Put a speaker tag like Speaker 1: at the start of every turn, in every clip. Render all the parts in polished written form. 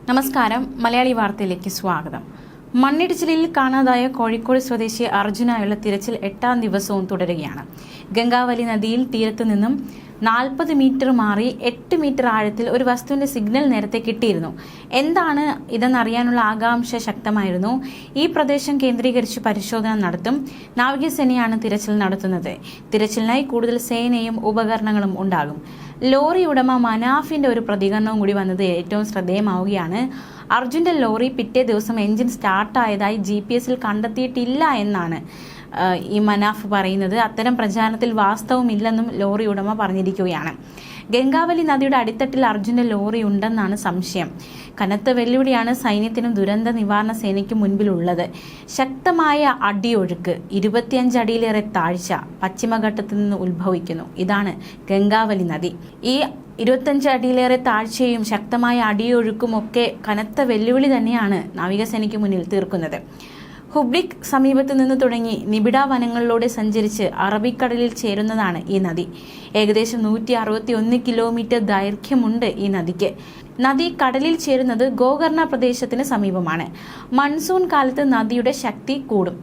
Speaker 1: നമസ്കാരം, മലയാളി വാർത്തയിലേക്ക് സ്വാഗതം. മണ്ണിടിച്ചിലിൽ കാണാതായ കോഴിക്കോട് സ്വദേശി അർജുനായുള്ള തിരച്ചിൽ 8ാം ദിവസവും തുടരുകയാണ്. ഗംഗാവലി നദിയിൽ തീരത്തു നിന്നും 40 മീറ്റർ മാറി 8 മീറ്റർ ആഴത്തിൽ ഒരു വസ്തുവിന്റെ സിഗ്നൽ നേരത്തെ കിട്ടിയിരുന്നു. എന്താണ് ഇതെന്നറിയാനുള്ള ആകാംക്ഷ ശക്തമായിരുന്നു. ഈ പ്രദേശം കേന്ദ്രീകരിച്ച് പരിശോധന നടത്തും. നാവികസേനയാണ് തിരച്ചിൽ നടത്തുന്നത്. തിരച്ചിലിനായി കൂടുതൽ സേനയും ഉപകരണങ്ങളും ഉണ്ടാകും. ലോറി ഉടമ മനാഫിന്റെ ഒരു പ്രതികരണവും കൂടി വന്നത് ഏറ്റവും ശ്രദ്ധേയമാവുകയാണ്. അർജുന്റെ ലോറി പിറ്റേ ദിവസം എഞ്ചിൻ സ്റ്റാർട്ടായതായി GPS-ൽ കണ്ടെത്തിയിട്ടില്ല എന്നാണ് ഈ മനാഫ് പറയുന്നത്. അത്തരം പ്രചാരണത്തിൽ വാസ്തവമില്ലെന്നും ലോറി ഉടമ പറഞ്ഞിരിക്കുകയാണ്. ഗംഗാവലി നദിയുടെ അടിത്തട്ടിൽ അർജുന്റെ ലോറി ഉണ്ടെന്നാണ് സംശയം. കനത്ത വെല്ലുവിളിയാണ് സൈന്യത്തിനും ദുരന്ത നിവാരണ സേനയ്ക്കും മുൻപിലുള്ളത്. ശക്തമായ അടിയൊഴുക്ക്, 25 അടിയിലേറെ താഴ്ച പശ്ചിമഘട്ടത്തിൽ നിന്ന് ഉത്ഭവിക്കുന്നു. ഇതാണ് ഗംഗാവലി നദി. ഈ 25 അടിയിലേറെ താഴ്ചയും ശക്തമായ അടിയൊഴുക്കും ഒക്കെ കനത്ത വെല്ലുവിളി തന്നെയാണ് നാവികസേനയ്ക്ക് മുന്നിൽ തീർക്കുന്നത്. ഹുബ്ലിക്ക് സമീപത്ത് നിന്ന് തുടങ്ങി നിബിഡ വനങ്ങളിലൂടെ സഞ്ചരിച്ച് അറബിക്കടലിൽ ചേരുന്നതാണ് ഈ നദി. ഏകദേശം 161 കിലോമീറ്റർ ദൈർഘ്യമുണ്ട് ഈ നദിക്ക്. നദി കടലിൽ ചേരുന്നത് ഗോകർണ പ്രദേശത്തിന് സമീപമാണ്. മൺസൂൺ കാലത്ത് നദിയുടെ ശക്തി കൂടും.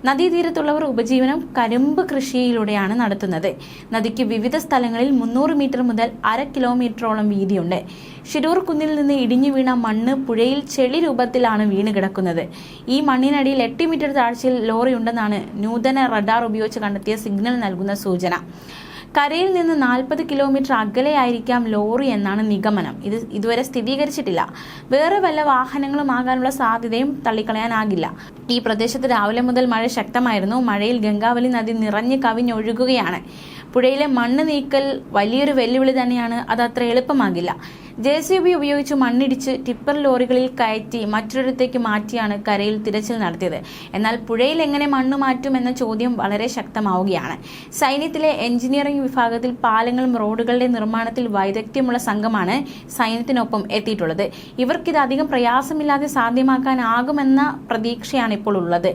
Speaker 1: നദീതീരത്തുള്ളവർ ഉപജീവനം കരിമ്പ് കൃഷിയിലൂടെയാണ് നടത്തുന്നത്. നദിക്ക് വിവിധ സ്ഥലങ്ങളിൽ 300 മീറ്റർ മുതൽ 1/2 കിലോമീറ്ററോളം വീതിയുണ്ട്. ഷിരൂർ കുന്നിൽ നിന്ന് ഇടിഞ്ഞു വീണ മണ്ണ് പുഴയിൽ ചെളി രൂപത്തിലാണ് വീണ് കിടക്കുന്നത്. ഈ മണ്ണിനടിയിൽ 8 മീറ്റർ താഴ്ചയിൽ ലോറി ഉണ്ടെന്നാണ് നൂതന റഡാർ ഉപയോഗിച്ച് കണ്ടെത്തിയ സിഗ്നൽ നൽകുന്ന സൂചന. കരയിൽ നിന്ന് 40 കിലോമീറ്റർ അകലെയായിരിക്കാം ലോറി എന്നാണ് നിഗമനം. ഇതുവരെ സ്ഥിരീകരിച്ചിട്ടില്ല. വേറെ വല്ല വാഹനങ്ങളും ആകാനുള്ള സാധ്യതയും തള്ളിക്കളയാനാകില്ല. ഈ പ്രദേശത്ത് രാവിലെ മുതൽ മഴ ശക്തമായിരുന്നു. മഴയിൽ ഗംഗാവലി നദി നിറഞ്ഞ് കവിഞ്ഞൊഴുകുകയാണ്. പുഴയിലെ മണ്ണ് നീക്കൽ വലിയൊരു വെല്ലുവിളി തന്നെയാണ്. അത് അത്ര എളുപ്പമാകില്ല. JCB ഉപയോഗിച്ച് മണ്ണിടിച്ച് ടിപ്പർ ലോറികളിൽ കയറ്റി മറ്റൊരിടത്തേക്ക് മാറ്റിയാണ് കരയിൽ തിരച്ചിൽ നടത്തിയത്. എന്നാൽ പുഴയിൽ എങ്ങനെ മണ്ണ് മാറ്റും എന്ന ചോദ്യം വളരെ ശക്തമാവുകയാണ്. സൈന്യത്തിലെ എഞ്ചിനീയറിംഗ് വിഭാഗത്തിൽ പാലങ്ങളും റോഡുകളുടെ നിർമ്മാണത്തിൽ വൈദഗ്ധ്യമുള്ള സംഘമാണ് സൈന്യത്തിനൊപ്പം എത്തിയിട്ടുള്ളത്. ഇവർക്കിത് അധികം പ്രയാസമില്ലാതെ സാധ്യമാക്കാനാകുമെന്ന പ്രതീക്ഷയാണ് ഇപ്പോൾ ഉള്ളത്.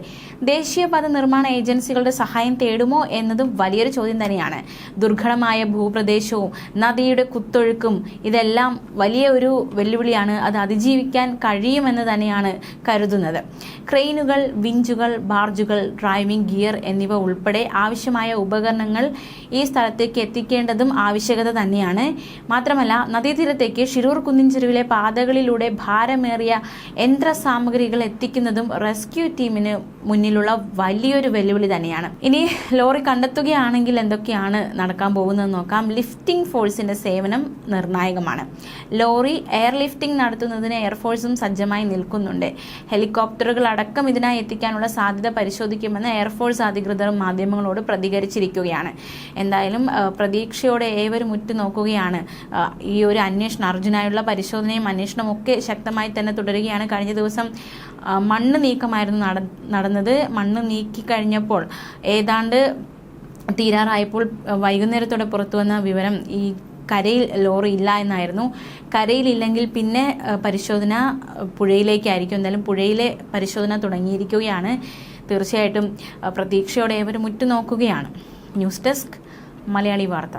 Speaker 1: ദേശീയപാത നിർമ്മാണ ഏജൻസികളുടെ സഹായം തേടുമോ എന്നതും വലിയൊരു ചോദ്യം തന്നെയാണ്. ദുർഘടമായ ഭൂപ്രദേശവും നദിയുടെ കുത്തൊഴുക്കും ഇതെല്ലാം വലിയ ഒരു വെല്ലുവിളിയാണ്. അത് അതിജീവിക്കാൻ കഴിയുമെന്ന് തന്നെയാണ് കരുതുന്നത്. ക്രെയിനുകൾ, വിഞ്ചുകൾ, ബാർജുകൾ, ഡ്രൈവിംഗ് ഗിയർ എന്നിവ ഉൾപ്പെടെ ആവശ്യമായ ഉപകരണങ്ങൾ ഈ സ്ഥലത്തേക്ക് എത്തിക്കേണ്ടതും ആവശ്യകത തന്നെയാണ്. മാത്രമല്ല, നദീതീരത്തേക്ക് ഷിരൂർ കുന്നിൻ ചെരുവിലെ പാതകളിലൂടെ ഭാരമേറിയ യന്ത്ര സാമഗ്രികൾ എത്തിക്കുന്നതും റെസ്ക്യൂ ടീമിന് മുന്നിലുള്ള വലിയൊരു വെല്ലുവിളി തന്നെയാണ്. ഇനി ലോറി കണ്ടെത്തുകയാണെങ്കിൽ എന്തൊക്കെയാണ് നടക്കാൻ പോകുന്നതെന്ന് നോക്കാം. ലിഫ്റ്റിംഗ് ഫോഴ്സിന്റെ സേവനം നിർണായകമാണ്. ലോറി എയർ ലിഫ്റ്റിംഗ് നടത്തുന്നതിന് എയർഫോഴ്സും സജ്ജമായി നിൽക്കുന്നുണ്ട്. ഹെലികോപ്റ്ററുകൾ അടക്കം ഇതിനായി എത്തിക്കാനുള്ള സാധ്യത പരിശോധിക്കുമെന്ന് എയർഫോഴ്സ് അധികൃതർ മാധ്യമങ്ങളോട് പ്രതികരിച്ചിരിക്കുകയാണ്. എന്തായാലും പ്രതീക്ഷയോടെ ഏവരും ഉറ്റുനോക്കുകയാണ്. ഈ ഒരു അന്വേഷണം, അർജുനായുള്ള പരിശോധനയും അന്വേഷണവും ഒക്കെ ശക്തമായി തന്നെ തുടരുകയാണ്. കഴിഞ്ഞ ദിവസം മണ്ണ് നീക്കമായിരുന്നു നടന്നത്. മണ്ണ് നീക്കി കഴിഞ്ഞപ്പോൾ ഏതാണ്ട് തീരാറായപ്പോൾ വൈകുന്നേരത്തോടെ പുറത്തു വന്ന വിവരം ഈ കരയിൽ ലോറി ഇല്ല എന്നായിരുന്നു. കരയിലില്ലെങ്കിൽ പിന്നെ പരിശോധന പുഴയിലേക്കായിരിക്കും. എന്തായാലും പുഴയിലെ പരിശോധന തുടങ്ങിയിരിക്കുകയാണ്. തീർച്ചയായിട്ടും പ്രതീക്ഷയോടെ ഏവരും ഉറ്റുനോക്കുകയാണ്. ന്യൂസ് ഡെസ്ക്, മലയാളി വാർത്ത.